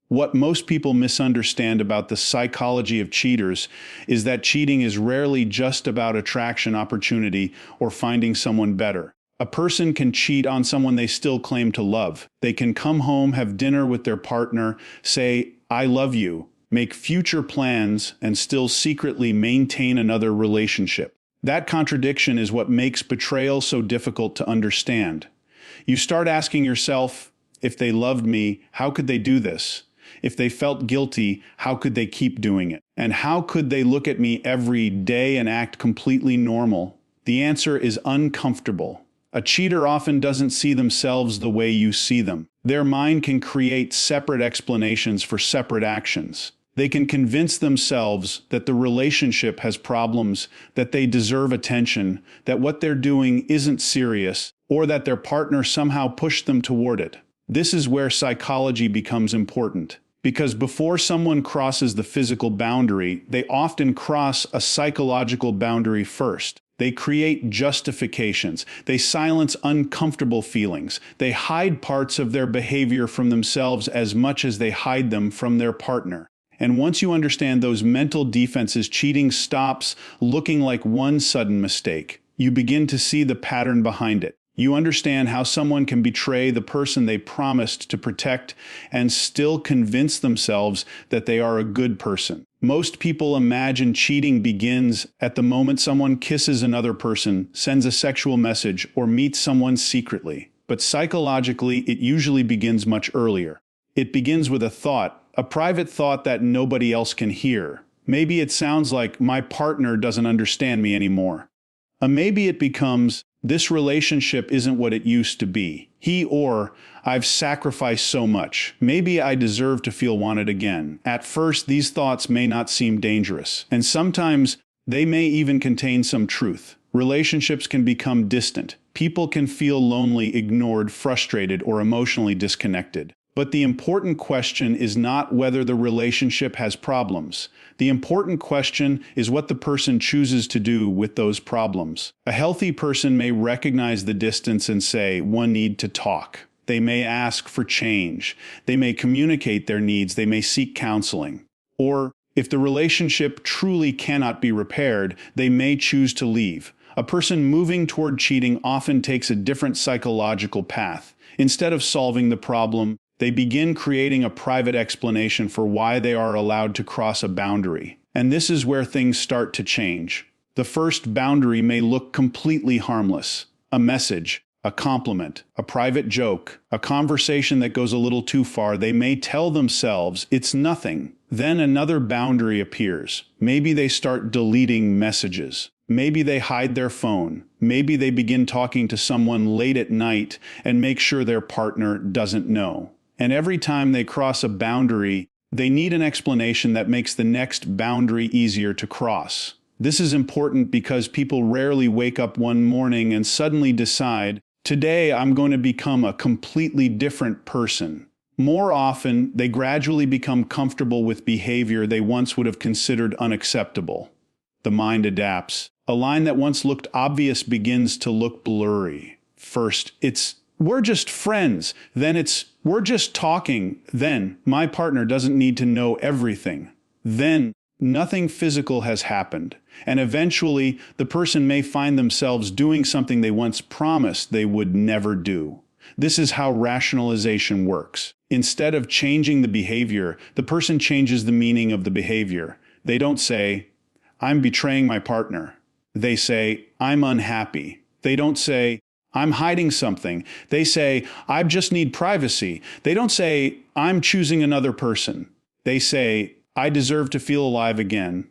What most people misunderstand about the psychology of cheaters is that cheating is rarely just about attraction, opportunity, or finding someone better. A person can cheat on someone they still claim to love. They can come home, have dinner with their partner, say, "I love you," make future plans, and still secretly maintain another relationship. That contradiction is what makes betrayal so difficult to understand. You start asking yourself, if they loved me, how could they do this? If they felt guilty, how could they keep doing it? And how could they look at me every day and act completely normal? The answer is uncomfortable. A cheater often doesn't see themselves the way you see them. Their mind can create separate explanations for separate actions. They can convince themselves that the relationship has problems, that they deserve attention, that what they're doing isn't serious, or that their partner somehow pushed them toward it. This is where psychology becomes important. Because before someone crosses the physical boundary, they often cross a psychological boundary first. They create justifications. They silence uncomfortable feelings. They hide parts of their behavior from themselves as much as they hide them from their partner. And once you understand those mental defenses, cheating stops looking like one sudden mistake. You begin to see the pattern behind it. You understand how someone can betray the person they promised to protect and still convince themselves that they are a good person. Most people imagine cheating begins at the moment someone kisses another person, sends a sexual message, or meets someone secretly. But psychologically, it usually begins much earlier. It begins with a thought, a private thought that nobody else can hear. Maybe it sounds like, "My partner doesn't understand me anymore." Maybe it becomes, "This relationship isn't what it used to be." I've sacrificed so much. Maybe I deserve to feel wanted again." At first, these thoughts may not seem dangerous, and sometimes they may even contain some truth. Relationships can become distant. People can feel lonely, ignored, frustrated, or emotionally disconnected. But the important question is not whether the relationship has problems. The important question is what the person chooses to do with those problems. A healthy person may recognize the distance and say, "One need to talk." They may ask for change. They may communicate their needs. They may seek counseling. Or, if the relationship truly cannot be repaired, they may choose to leave. A person moving toward cheating often takes a different psychological path. Instead of solving the problem, they begin creating a private explanation for why they are allowed to cross a boundary. And this is where things start to change. The first boundary may look completely harmless. A message, a compliment, a private joke, a conversation that goes a little too far. They may tell themselves it's nothing. Then another boundary appears. Maybe they start deleting messages. Maybe they hide their phone. Maybe they begin talking to someone late at night and make sure their partner doesn't know. And every time they cross a boundary, they need an explanation that makes the next boundary easier to cross. This is important because people rarely wake up one morning and suddenly decide, "Today I'm going to become a completely different person." More often, they gradually become comfortable with behavior they once would have considered unacceptable. The mind adapts. A line that once looked obvious begins to look blurry. First, it's, "We're just friends." Then it's, "We're just talking." Then, "My partner doesn't need to know everything." Then, nothing physical has happened. And eventually, the person may find themselves doing something they once promised they would never do. This is how rationalization works. Instead of changing the behavior, the person changes the meaning of the behavior. They don't say, "I'm betraying my partner." They say, "I'm unhappy." They don't say, "I'm hiding something." They say, "I just need privacy." They don't say, "I'm choosing another person." They say, "I deserve to feel alive again."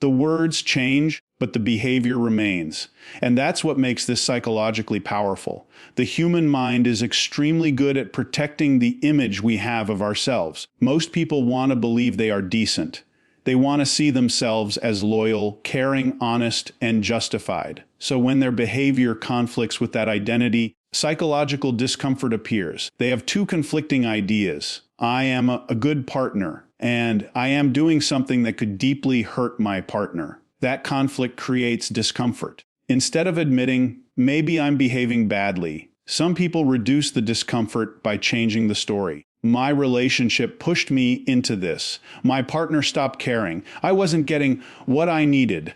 The words change, but the behavior remains. And that's what makes this psychologically powerful. The human mind is extremely good at protecting the image we have of ourselves. Most people want to believe they are decent. They want to see themselves as loyal, caring, honest, and justified. So when their behavior conflicts with that identity, psychological discomfort appears. They have two conflicting ideas. "I am a good partner," and "I am doing something that could deeply hurt my partner." That conflict creates discomfort. Instead of admitting, "Maybe I'm behaving badly," some people reduce the discomfort by changing the story. My relationship pushed me into this. My partner stopped caring. I wasn't getting what I needed.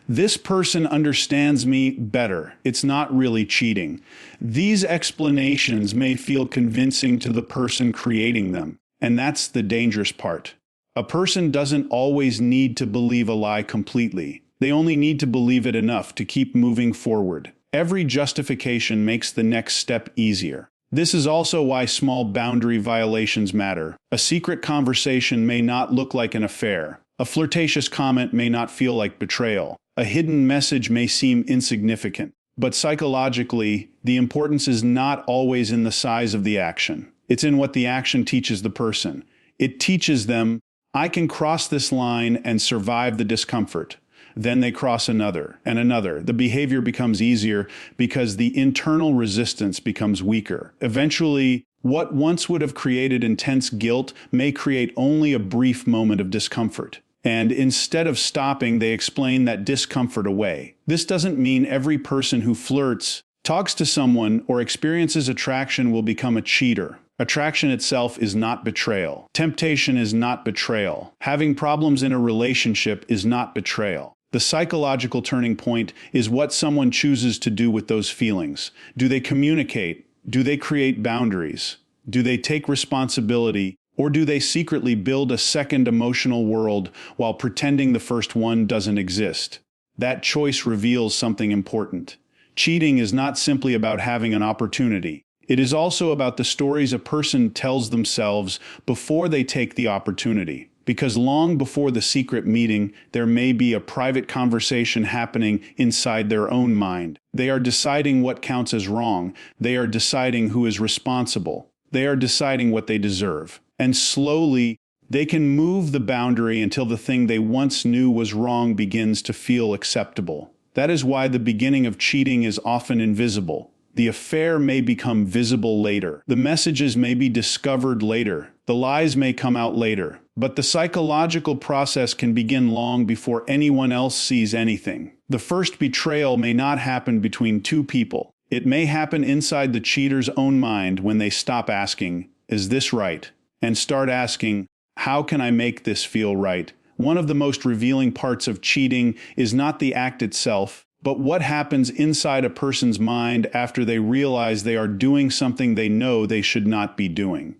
This person understands me better. It's not really cheating. These explanations may feel convincing to the person creating them, and that's the dangerous part. A person doesn't always need to believe a lie completely. They only need to believe it enough to keep moving forward. Every justification makes the next step easier. This is also why small boundary violations matter. A secret conversation may not look like an affair. A flirtatious comment may not feel like betrayal. A hidden message may seem insignificant. But psychologically, the importance is not always in the size of the action. It's in what the action teaches the person. It teaches them, I can cross this line and survive the discomfort. Then they cross another and another. The behavior becomes easier because the internal resistance becomes weaker. Eventually, what once would have created intense guilt may create only a brief moment of discomfort. And instead of stopping, they explain that discomfort away. This doesn't mean every person who flirts, talks to someone, or experiences attraction will become a cheater. Attraction itself is not betrayal. Temptation is not betrayal. Having problems in a relationship is not betrayal. The psychological turning point is what someone chooses to do with those feelings. Do they communicate? Do they create boundaries? Do they take responsibility? Or do they secretly build a second emotional world while pretending the first one doesn't exist? That choice reveals something important. Cheating is not simply about having an opportunity. It is also about the stories a person tells themselves before they take the opportunity. Because long before the secret meeting, there may be a private conversation happening inside their own mind. They are deciding what counts as wrong. They are deciding who is responsible. They are deciding what they deserve. And slowly, they can move the boundary until the thing they once knew was wrong begins to feel acceptable. That is why the beginning of cheating is often invisible. The affair may become visible later. The messages may be discovered later. The lies may come out later. But the psychological process can begin long before anyone else sees anything. The first betrayal may not happen between two people. It may happen inside the cheater's own mind when they stop asking, "Is this right?" and start asking, "How can I make this feel right?" One of the most revealing parts of cheating is not the act itself, but what happens inside a person's mind after they realize they are doing something they know they should not be doing.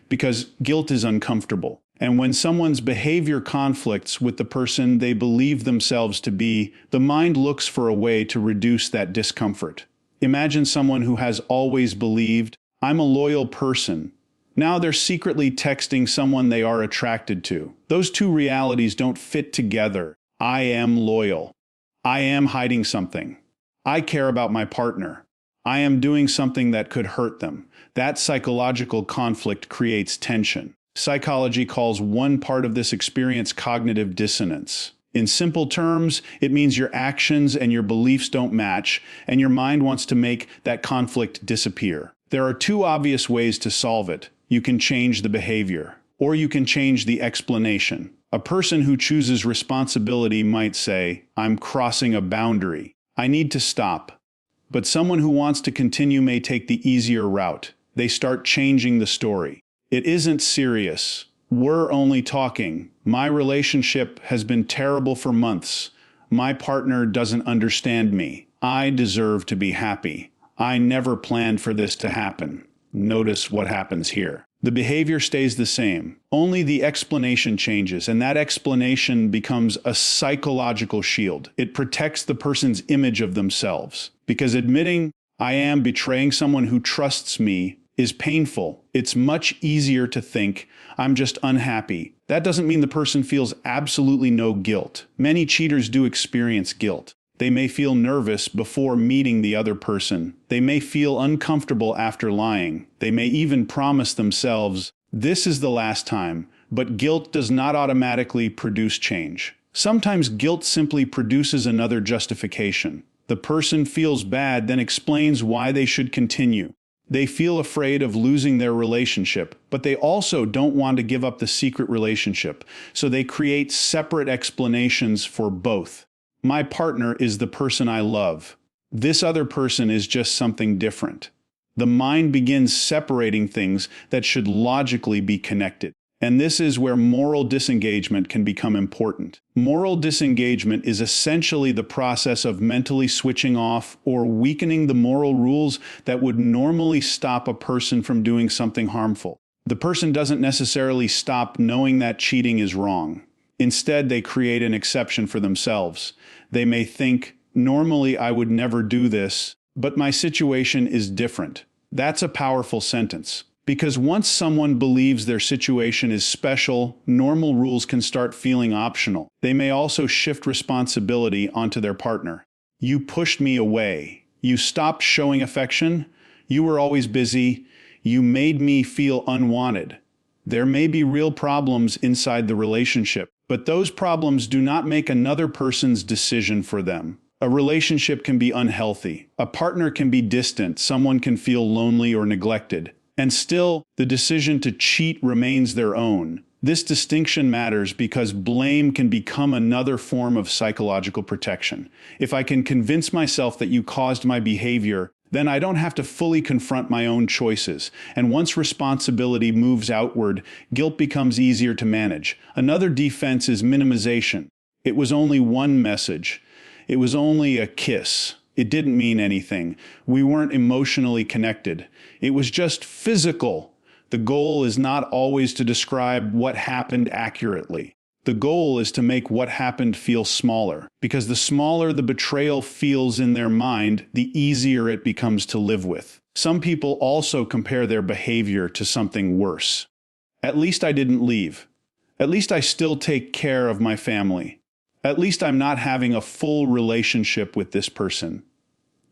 Because guilt is uncomfortable. And when someone's behavior conflicts with the person they believe themselves to be, the mind looks for a way to reduce that discomfort. Imagine someone who has always believed, "I'm a loyal person." Now they're secretly texting someone they are attracted to. Those two realities don't fit together. I am loyal. I am hiding something. I care about my partner. I am doing something that could hurt them. That psychological conflict creates tension. Psychology calls one part of this experience cognitive dissonance. In simple terms, it means your actions and your beliefs don't match, and your mind wants to make that conflict disappear. There are two obvious ways to solve it. You can change the behavior, or you can change the explanation. A person who chooses responsibility might say, "I'm crossing a boundary. I need to stop." But someone who wants to continue may take the easier route. They start changing the story. It isn't serious. We're only talking. My relationship has been terrible for months. My partner doesn't understand me. I deserve to be happy. I never planned for this to happen. Notice what happens here. The behavior stays the same. Only the explanation changes, and that explanation becomes a psychological shield. It protects the person's image of themselves. Because admitting, "I am betraying someone who trusts me," is painful. It's much easier to think, "I'm just unhappy." That doesn't mean the person feels absolutely no guilt. Many cheaters do experience guilt. They may feel nervous before meeting the other person. They may feel uncomfortable after lying. They may even promise themselves, "This is the last time." But guilt does not automatically produce change. Sometimes guilt simply produces another justification. The person feels bad, then explains why they should continue. They feel afraid of losing their relationship, but they also don't want to give up the secret relationship, so they create separate explanations for both. My partner is the person I love. This other person is just something different. The mind begins separating things that should logically be connected. And this is where moral disengagement can become important. Moral disengagement is essentially the process of mentally switching off or weakening the moral rules that would normally stop a person from doing something harmful. The person doesn't necessarily stop knowing that cheating is wrong. Instead, they create an exception for themselves. They may think, normally I would never do this, but my situation is different. That's a powerful sentence. Because once someone believes their situation is special, normal rules can start feeling optional. They may also shift responsibility onto their partner. You pushed me away. You stopped showing affection. You were always busy. You made me feel unwanted. There may be real problems inside the relationship, but those problems do not make another person's decision for them. A relationship can be unhealthy. A partner can be distant. Someone can feel lonely or neglected. And still, the decision to cheat remains their own. This distinction matters because blame can become another form of psychological protection. If I can convince myself that you caused my behavior, then I don't have to fully confront my own choices. And once responsibility moves outward, guilt becomes easier to manage. Another defense is minimization. It was only one message. It was only a kiss. It didn't mean anything. We weren't emotionally connected. It was just physical. The goal is not always to describe what happened accurately. The goal is to make what happened feel smaller, because the smaller the betrayal feels in their mind, the easier it becomes to live with. Some people also compare their behavior to something worse. At least I didn't leave. At least I still take care of my family. At least I'm not having a full relationship with this person.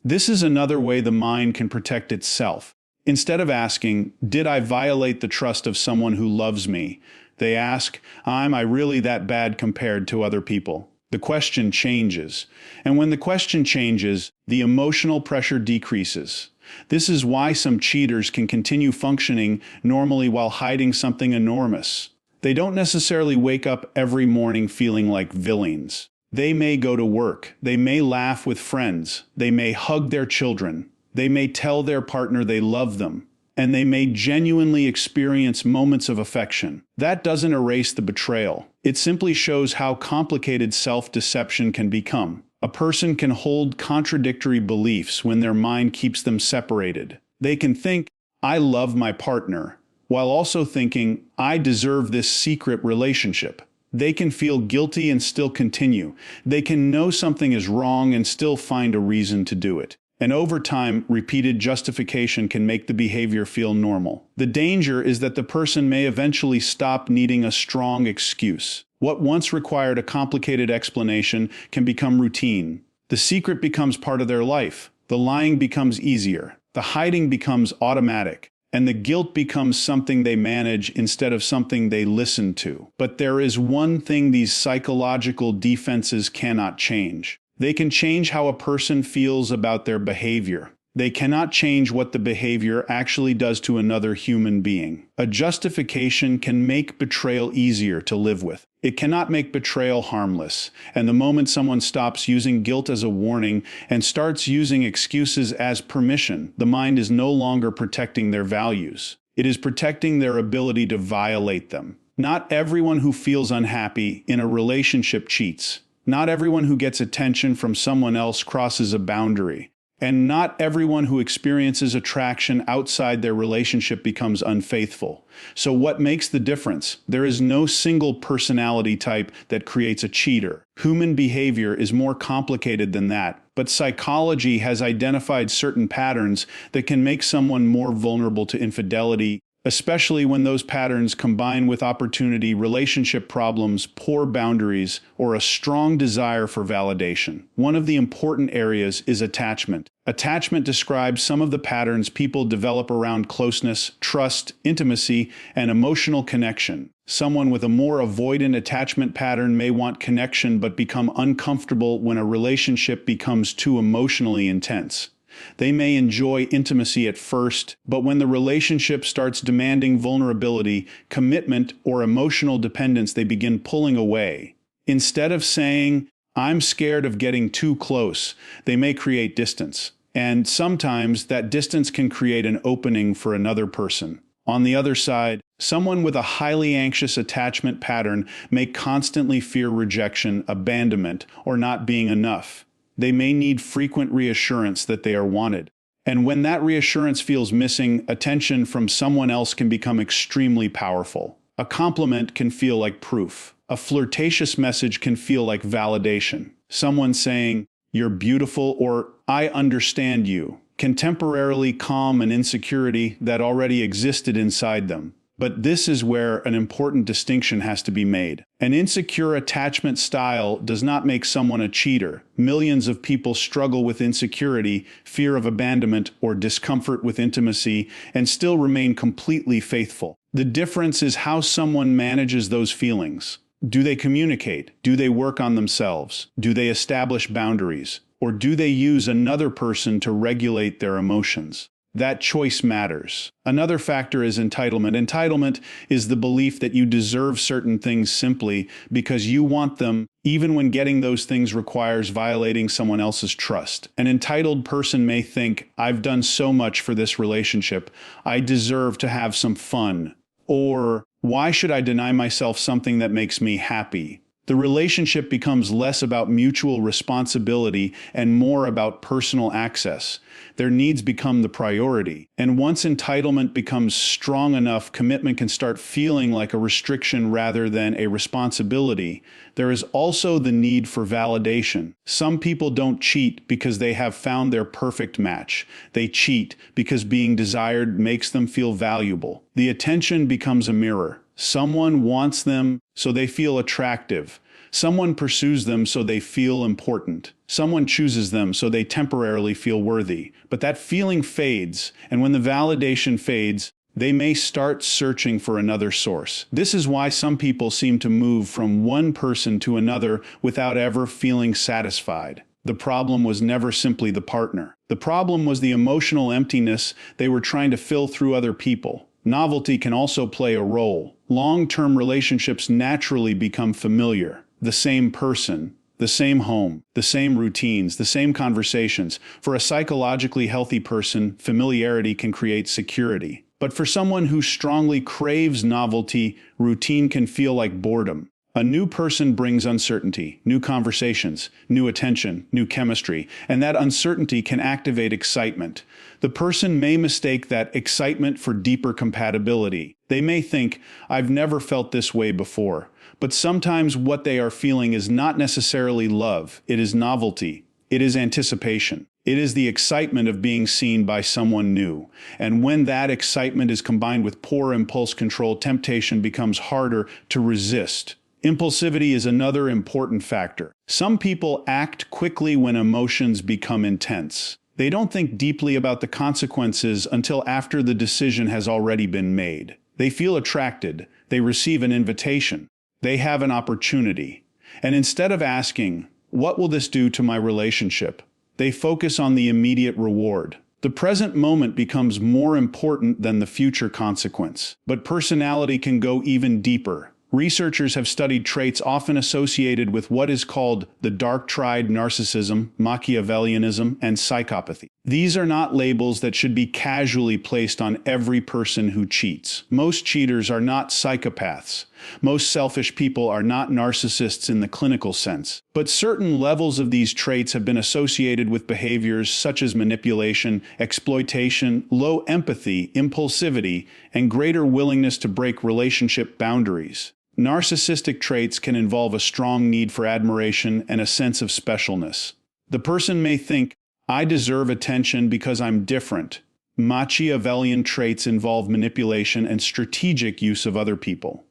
This is another way the mind can protect itself. Instead of asking, did I violate the trust of someone who loves me? They ask, am I really that bad compared to other people? The question changes. And when the question changes, the emotional pressure decreases. This is why some cheaters can continue functioning normally while hiding something enormous. They don't necessarily wake up every morning feeling like villains. They may go to work. They may laugh with friends. They may hug their children. They may tell their partner they love them. And they may genuinely experience moments of affection. That doesn't erase the betrayal. It simply shows how complicated self-deception can become. A person can hold contradictory beliefs when their mind keeps them separated. They can think, I love my partner, while also thinking, I deserve this secret relationship. They can feel guilty and still continue. They can know something is wrong and still find a reason to do it. And over time, repeated justification can make the behavior feel normal. The danger is that the person may eventually stop needing a strong excuse. What once required a complicated explanation can become routine. The secret becomes part of their life. The lying becomes easier. The hiding becomes automatic. And the guilt becomes something they manage instead of something they listen to. But there is one thing these psychological defenses cannot change. They can change how a person feels about their behavior. They cannot change what the behavior actually does to another human being. A justification can make betrayal easier to live with. It cannot make betrayal harmless. And the moment someone stops using guilt as a warning and starts using excuses as permission, the mind is no longer protecting their values. It is protecting their ability to violate them. Not everyone who feels unhappy in a relationship cheats. Not everyone who gets attention from someone else crosses a boundary. And not everyone who experiences attraction outside their relationship becomes unfaithful. So what makes the difference? There is no single personality type that creates a cheater. Human behavior is more complicated than that, but psychology has identified certain patterns that can make someone more vulnerable to infidelity, especially when those patterns combine with opportunity, relationship problems, poor boundaries, or a strong desire for validation. One of the important areas is attachment. Attachment describes some of the patterns people develop around closeness, trust, intimacy, and emotional connection. Someone with a more avoidant attachment pattern may want connection but become uncomfortable when a relationship becomes too emotionally intense. They may enjoy intimacy at first, but when the relationship starts demanding vulnerability, commitment, or emotional dependence, they begin pulling away. Instead of saying, I'm scared of getting too close, they may create distance. And sometimes that distance can create an opening for another person. On the other side, someone with a highly anxious attachment pattern may constantly fear rejection, abandonment, or not being enough. They may need frequent reassurance that they are wanted. And when that reassurance feels missing, attention from someone else can become extremely powerful. A compliment can feel like proof. A flirtatious message can feel like validation. Someone saying, "You're beautiful," or "I understand you," can temporarily calm an insecurity that already existed inside them. But this is where an important distinction has to be made. An insecure attachment style does not make someone a cheater. Millions of people struggle with insecurity, fear of abandonment, or discomfort with intimacy, and still remain completely faithful. The difference is how someone manages those feelings. Do they communicate? Do they work on themselves? Do they establish boundaries? Or do they use another person to regulate their emotions? That choice matters. Another factor is entitlement. Entitlement is the belief that you deserve certain things simply because you want them, even when getting those things requires violating someone else's trust. An entitled person may think, "I've done so much for this relationship, I deserve to have some fun." Or, "Why should I deny myself something that makes me happy?" The relationship becomes less about mutual responsibility and more about personal access. Their needs become the priority. And once entitlement becomes strong enough, commitment can start feeling like a restriction rather than a responsibility. There is also the need for validation. Some people don't cheat because they have found their perfect match. They cheat because being desired makes them feel valuable. The attention becomes a mirror. Someone wants them, so they feel attractive. Someone pursues them so they feel important. Someone chooses them so they temporarily feel worthy. But that feeling fades, and when the validation fades, they may start searching for another source. This is why some people seem to move from one person to another without ever feeling satisfied. The problem was never simply the partner. The problem was the emotional emptiness they were trying to fill through other people. Novelty can also play a role. Long-term relationships naturally become familiar. The same person, the same home, the same routines, the same conversations. For a psychologically healthy person, familiarity can create security. But for someone who strongly craves novelty, routine can feel like boredom. A new person brings uncertainty, new conversations, new attention, new chemistry, and that uncertainty can activate excitement. The person may mistake that excitement for deeper compatibility. They may think, "I've never felt this way before." But sometimes what they are feeling is not necessarily love. It is novelty. It is anticipation. It is the excitement of being seen by someone new. And when that excitement is combined with poor impulse control, temptation becomes harder to resist. Impulsivity is another important factor. Some people act quickly when emotions become intense. They don't think deeply about the consequences until after the decision has already been made. They feel attracted. They receive an invitation. They have an opportunity. And instead of asking, "What will this do to my relationship?" they focus on the immediate reward. The present moment becomes more important than the future consequence. But personality can go even deeper. Researchers have studied traits often associated with what is called the dark triad: narcissism, Machiavellianism, and psychopathy. These are not labels that should be casually placed on every person who cheats. Most cheaters are not psychopaths. Most selfish people are not narcissists in the clinical sense. But certain levels of these traits have been associated with behaviors such as manipulation, exploitation, low empathy, impulsivity, and greater willingness to break relationship boundaries. Narcissistic traits can involve a strong need for admiration and a sense of specialness. The person may think, "I deserve attention because I'm different." Machiavellian traits involve manipulation and strategic use of other people.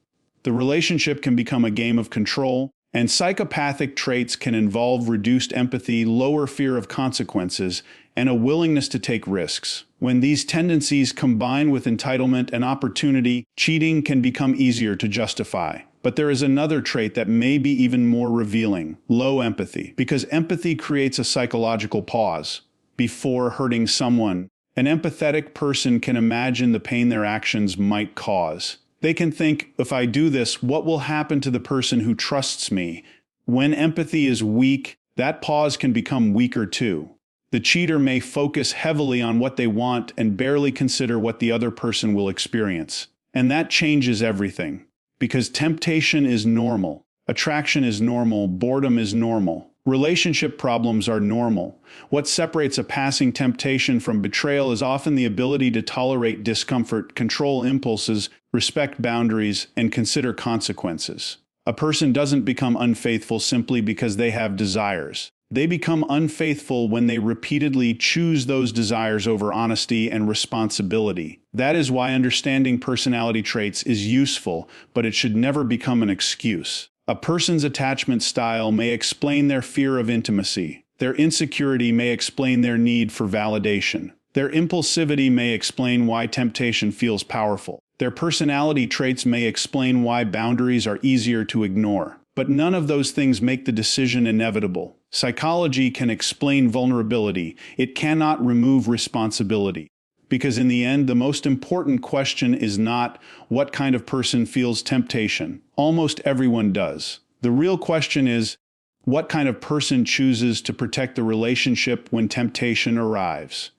The relationship can become a game of control, and psychopathic traits can involve reduced empathy, lower fear of consequences, and a willingness to take risks. When these tendencies combine with entitlement and opportunity, cheating can become easier to justify. But there is another trait that may be even more revealing: low empathy. Because empathy creates a psychological pause before hurting someone. An empathetic person can imagine the pain their actions might cause. They can think, "If I do this, what will happen to the person who trusts me?" When empathy is weak, that pause can become weaker too. The cheater may focus heavily on what they want and barely consider what the other person will experience. And that changes everything. Because temptation is normal, attraction is normal, boredom is normal. Relationship problems are normal. What separates a passing temptation from betrayal is often the ability to tolerate discomfort, control impulses, respect boundaries, and consider consequences. A person doesn't become unfaithful simply because they have desires. They become unfaithful when they repeatedly choose those desires over honesty and responsibility. That is why understanding personality traits is useful, but it should never become an excuse. A person's attachment style may explain their fear of intimacy. Their insecurity may explain their need for validation. Their impulsivity may explain why temptation feels powerful. Their personality traits may explain why boundaries are easier to ignore. But none of those things make the decision inevitable. Psychology can explain vulnerability. It cannot remove responsibility. Because in the end, the most important question is not what kind of person feels temptation. Almost everyone does. The real question is, what kind of person chooses to protect the relationship when temptation arrives?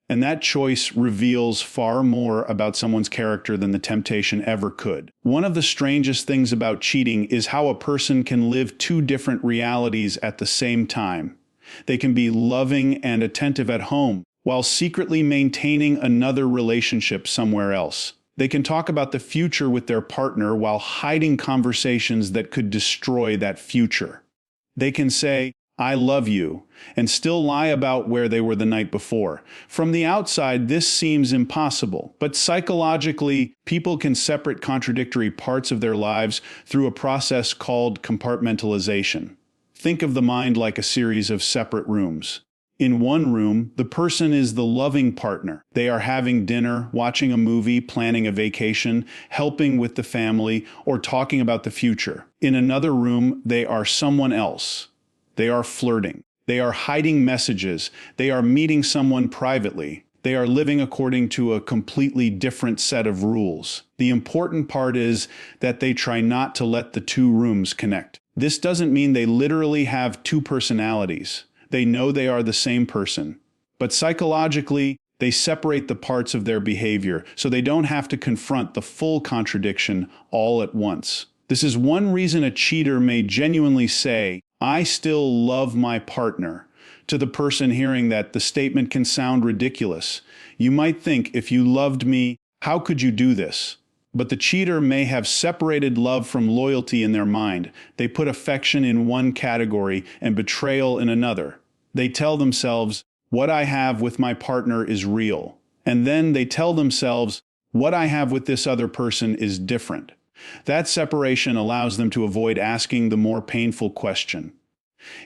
And that choice reveals far more about someone's character than the temptation ever could. One of the strangest things about cheating is how a person can live two different realities at the same time. They can be loving and attentive at home, while secretly maintaining another relationship somewhere else. They can talk about the future with their partner while hiding conversations that could destroy that future. They can say, "I love you," and still lie about where they were the night before. From the outside, this seems impossible, but psychologically, people can separate contradictory parts of their lives through a process called compartmentalization. Think of the mind like a series of separate rooms. In one room, the person is the loving partner. They are having dinner, watching a movie, planning a vacation, helping with the family, or talking about the future. In another room, they are someone else. They are flirting. They are hiding messages. They are meeting someone privately. They are living according to a completely different set of rules. The important part is that they try not to let the two rooms connect. This doesn't mean they literally have two personalities. They know they are the same person. But psychologically, they separate the parts of their behavior so they don't have to confront the full contradiction all at once. This is one reason a cheater may genuinely say, "I still love my partner." To the person hearing that, the statement can sound ridiculous. You might think, "If you loved me, how could you do this?" But the cheater may have separated love from loyalty in their mind. They put affection in one category and betrayal in another. They tell themselves, "What I have with my partner is real." And then they tell themselves, "What I have with this other person is different." That separation allows them to avoid asking the more painful question.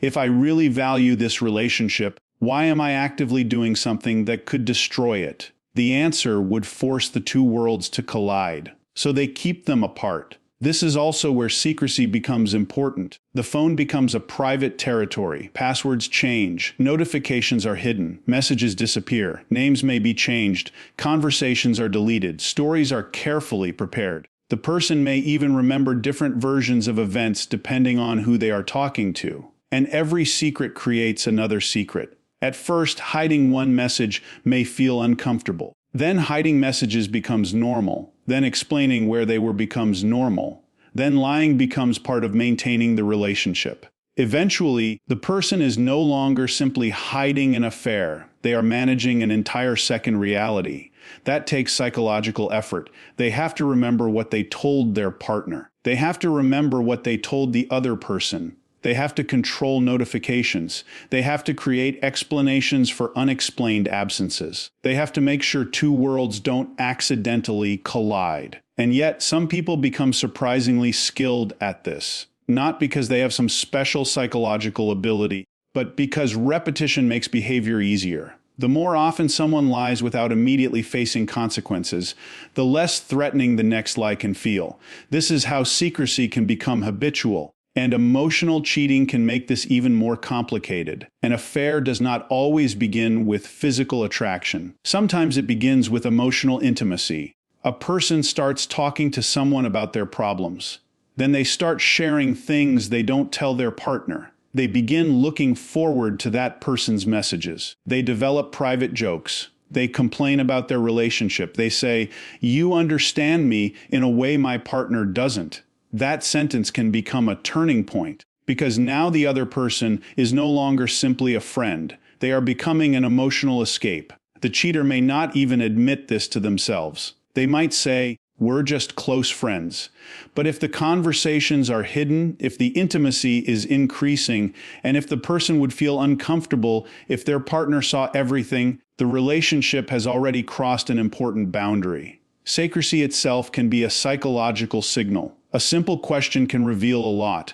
If I really value this relationship, why am I actively doing something that could destroy it? The answer would force the two worlds to collide. So they keep them apart. This is also where secrecy becomes important. The phone becomes a private territory. Passwords change. Notifications are hidden. Messages disappear. Names may be changed. Conversations are deleted. Stories are carefully prepared. The person may even remember different versions of events depending on who they are talking to. And every secret creates another secret. At first, hiding one message may feel uncomfortable. Then hiding messages becomes normal. Then explaining where they were becomes normal. Then lying becomes part of maintaining the relationship. Eventually, the person is no longer simply hiding an affair. They are managing an entire second reality. That takes psychological effort. They have to remember what they told their partner. They have to remember what they told the other person. They have to control notifications. They have to create explanations for unexplained absences. They have to make sure two worlds don't accidentally collide. And yet, some people become surprisingly skilled at this. Not because they have some special psychological ability, but because repetition makes behavior easier. The more often someone lies without immediately facing consequences, the less threatening the next lie can feel. This is how secrecy can become habitual. And emotional cheating can make this even more complicated. An affair does not always begin with physical attraction. Sometimes it begins with emotional intimacy. A person starts talking to someone about their problems. Then they start sharing things they don't tell their partner. They begin looking forward to that person's messages. They develop private jokes. They complain about their relationship. They say, "You understand me in a way my partner doesn't." That sentence can become a turning point, because now the other person is no longer simply a friend. They are becoming an emotional escape. The cheater may not even admit this to themselves. They might say, "We're just close friends." But if the conversations are hidden, if the intimacy is increasing, and if the person would feel uncomfortable if their partner saw everything, the relationship has already crossed an important boundary. Secrecy itself can be a psychological signal. A simple question can reveal a lot.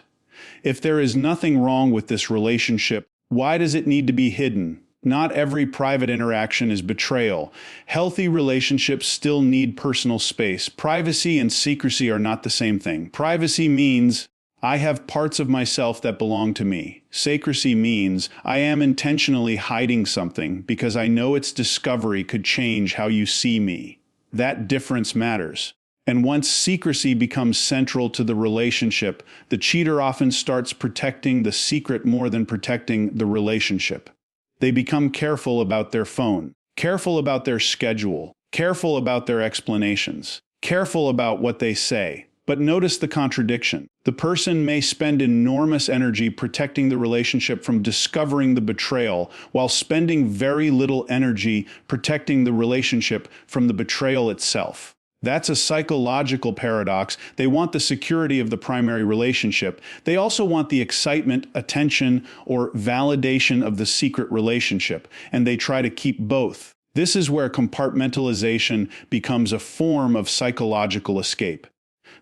If there is nothing wrong with this relationship, why does it need to be hidden? Not every private interaction is betrayal. Healthy relationships still need personal space. Privacy and secrecy are not the same thing. Privacy means I have parts of myself that belong to me. Secrecy means I am intentionally hiding something because I know its discovery could change how you see me. That difference matters. And once secrecy becomes central to the relationship, the cheater often starts protecting the secret more than protecting the relationship. They become careful about their phone, careful about their schedule, careful about their explanations, careful about what they say. But notice the contradiction. The person may spend enormous energy protecting the relationship from discovering the betrayal, while spending very little energy protecting the relationship from the betrayal itself. That's a psychological paradox. They want the security of the primary relationship. They also want the excitement, attention, or validation of the secret relationship, and they try to keep both. This is where compartmentalization becomes a form of psychological escape.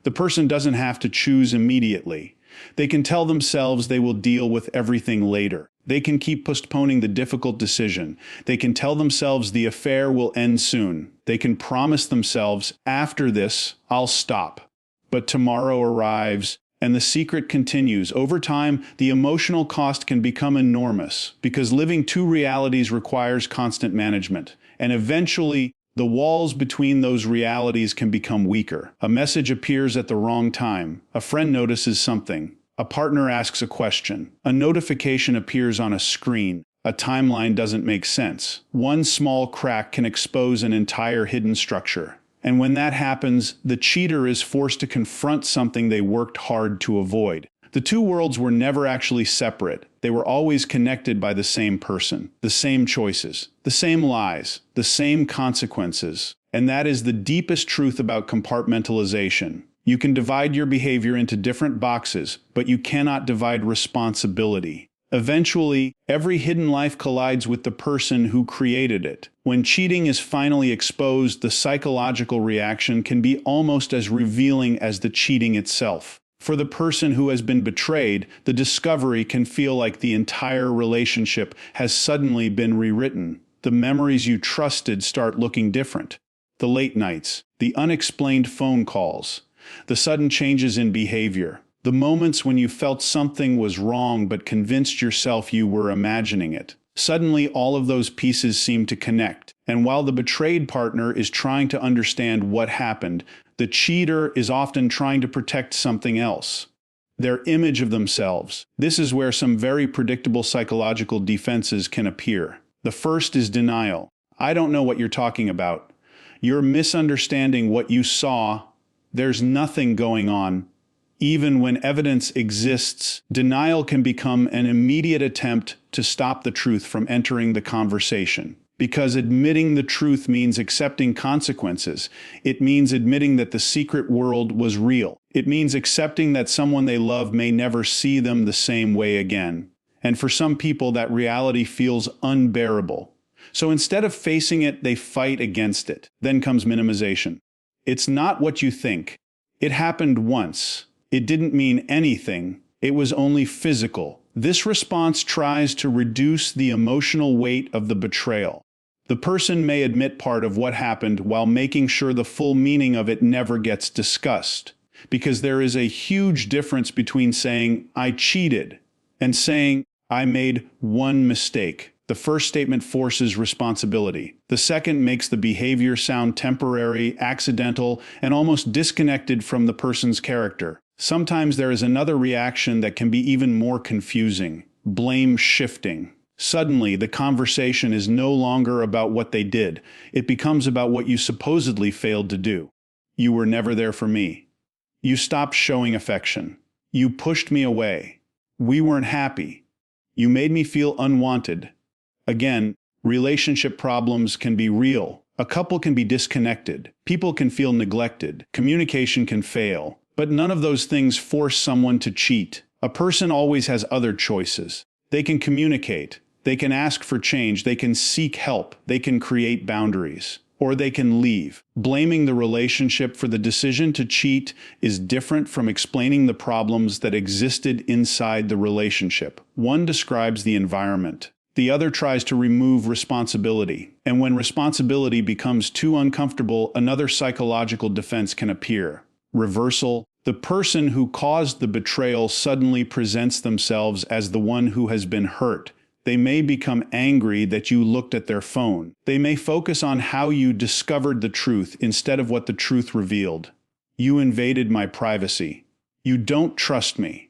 The person doesn't have to choose immediately. They can tell themselves they will deal with everything later. They can keep postponing the difficult decision. They can tell themselves the affair will end soon. They can promise themselves, after this, I'll stop. But tomorrow arrives, and the secret continues. Over time, the emotional cost can become enormous, because living two realities requires constant management. And eventually, the walls between those realities can become weaker. A message appears at the wrong time. A friend notices something. A partner asks a question. A notification appears on a screen. A timeline doesn't make sense. One small crack can expose an entire hidden structure. And when that happens, the cheater is forced to confront something they worked hard to avoid. The two worlds were never actually separate. They were always connected by the same person, the same choices, the same lies, the same consequences. And that is the deepest truth about compartmentalization. You can divide your behavior into different boxes, but you cannot divide responsibility. Eventually, every hidden life collides with the person who created it. When cheating is finally exposed, the psychological reaction can be almost as revealing as the cheating itself. For the person who has been betrayed, the discovery can feel like the entire relationship has suddenly been rewritten. The memories you trusted start looking different. The late nights, the unexplained phone calls, the sudden changes in behavior, the moments when you felt something was wrong but convinced yourself you were imagining it. Suddenly, all of those pieces seem to connect. And while the betrayed partner is trying to understand what happened, the cheater is often trying to protect something else. Their image of themselves. This is where some very predictable psychological defenses can appear. The first is denial. I don't know what you're talking about. You're misunderstanding what you saw. There's nothing going on. Even when evidence exists, denial can become an immediate attempt to stop the truth from entering the conversation. Because admitting the truth means accepting consequences. It means admitting that the secret world was real. It means accepting that someone they love may never see them the same way again. And for some people, that reality feels unbearable. So instead of facing it, they fight against it. Then comes minimization. It's not what you think. It happened once. It didn't mean anything. It was only physical. This response tries to reduce the emotional weight of the betrayal. The person may admit part of what happened while making sure the full meaning of it never gets discussed. Because there is a huge difference between saying, "I cheated," and saying, "I made one mistake." The first statement forces responsibility. The second makes the behavior sound temporary, accidental, and almost disconnected from the person's character. Sometimes there is another reaction that can be even more confusing: blame shifting. Suddenly, the conversation is no longer about what they did. It becomes about what you supposedly failed to do. You were never there for me. You stopped showing affection. You pushed me away. We weren't happy. You made me feel unwanted. Again, relationship problems can be real. A couple can be disconnected. People can feel neglected. Communication can fail. But none of those things force someone to cheat. A person always has other choices. They can communicate. They can ask for change. They can seek help. They can create boundaries. Or they can leave. Blaming the relationship for the decision to cheat is different from explaining the problems that existed inside the relationship. One describes the environment. The other tries to remove responsibility. And when responsibility becomes too uncomfortable, another psychological defense can appear: reversal. The person who caused the betrayal suddenly presents themselves as the one who has been hurt. They may become angry that you looked at their phone. They may focus on how you discovered the truth instead of what the truth revealed. You invaded my privacy. You don't trust me.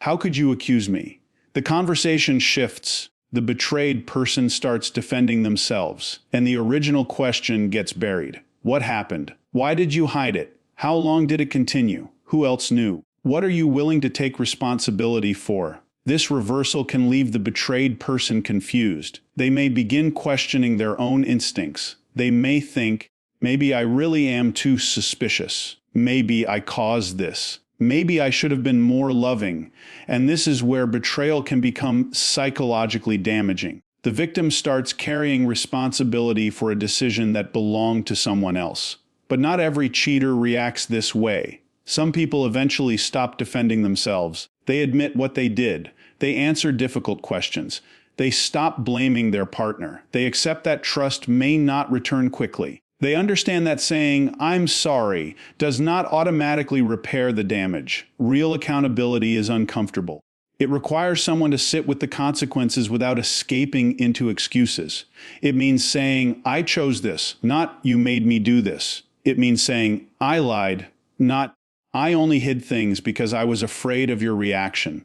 How could you accuse me? The conversation shifts. The betrayed person starts defending themselves, and the original question gets buried. What happened? Why did you hide it? How long did it continue? Who else knew? What are you willing to take responsibility for? This reversal can leave the betrayed person confused. They may begin questioning their own instincts. They may think, maybe I really am too suspicious. Maybe I caused this. Maybe I should have been more loving. And this is where betrayal can become psychologically damaging. The victim starts carrying responsibility for a decision that belonged to someone else. But not every cheater reacts this way. Some people eventually stop defending themselves. They admit what they did. They answer difficult questions. They stop blaming their partner. They accept that trust may not return quickly. They understand that saying, "I'm sorry," does not automatically repair the damage. Real accountability is uncomfortable. It requires someone to sit with the consequences without escaping into excuses. It means saying, "I chose this," not "you made me do this." It means saying, "I lied," not "I only hid things because I was afraid of your reaction."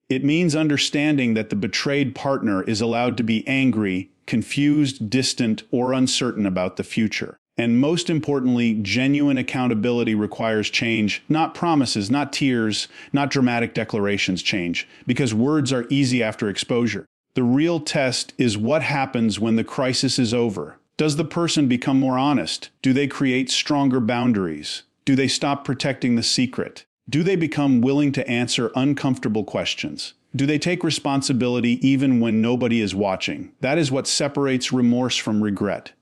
It means understanding that the betrayed partner is allowed to be angry, confused, distant, or uncertain about the future. And most importantly, genuine accountability requires change, not promises, not tears, not dramatic declarations. Change, because words are easy after exposure. The real test is what happens when the crisis is over. Does the person become more honest? Do they create stronger boundaries? Do they stop protecting the secret? Do they become willing to answer uncomfortable questions? Do they take responsibility even when nobody is watching? That is what separates remorse from regret.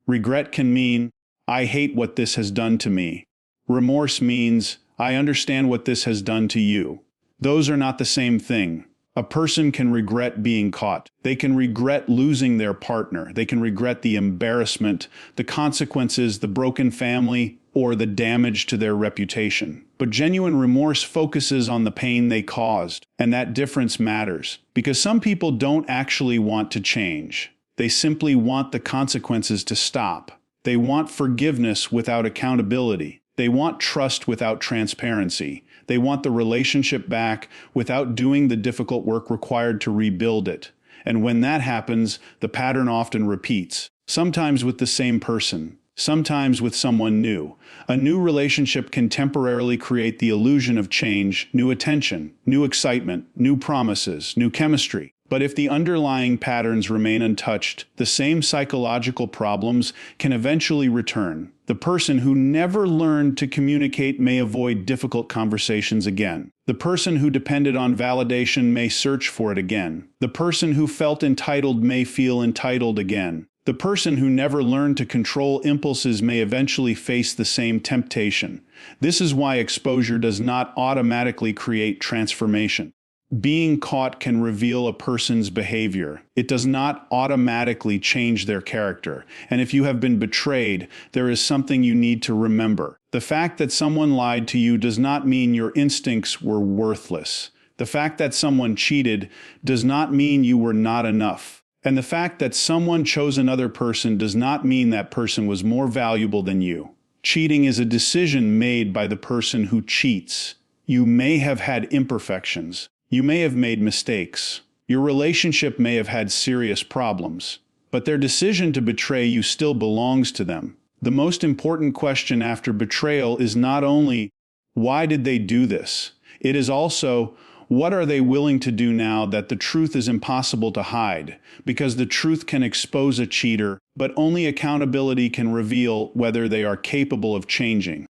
Regret can mean, "I hate what this has done to me." Remorse means, "I understand what this has done to you." Those are not the same thing. A person can regret being caught. They can regret losing their partner. They can regret the embarrassment, the consequences, the broken family, or the damage to their reputation. But genuine remorse focuses on the pain they caused, and that difference matters, because some people don't actually want to change. They simply want the consequences to stop. They want forgiveness without accountability. They want trust without transparency. They want the relationship back without doing the difficult work required to rebuild it. And when that happens, the pattern often repeats, sometimes with the same person, sometimes with someone new. A new relationship can temporarily create the illusion of change, new attention, new excitement, new promises, new chemistry. But if the underlying patterns remain untouched, the same psychological problems can eventually return. The person who never learned to communicate may avoid difficult conversations again. The person who depended on validation may search for it again. The person who felt entitled may feel entitled again. The person who never learned to control impulses may eventually face the same temptation. This is why exposure does not automatically create transformation. Being caught can reveal a person's behavior. It does not automatically change their character. And if you have been betrayed, there is something you need to remember. The fact that someone lied to you does not mean your instincts were worthless. The fact that someone cheated does not mean you were not enough. And the fact that someone chose another person does not mean that person was more valuable than you. Cheating is a decision made by the person who cheats. You may have had imperfections. You may have made mistakes. Your relationship may have had serious problems. But their decision to betray you still belongs to them. The most important question after betrayal is not only, why did they do this? It is also, what are they willing to do now that the truth is impossible to hide? Because the truth can expose a cheater, but only accountability can reveal whether they are capable of changing.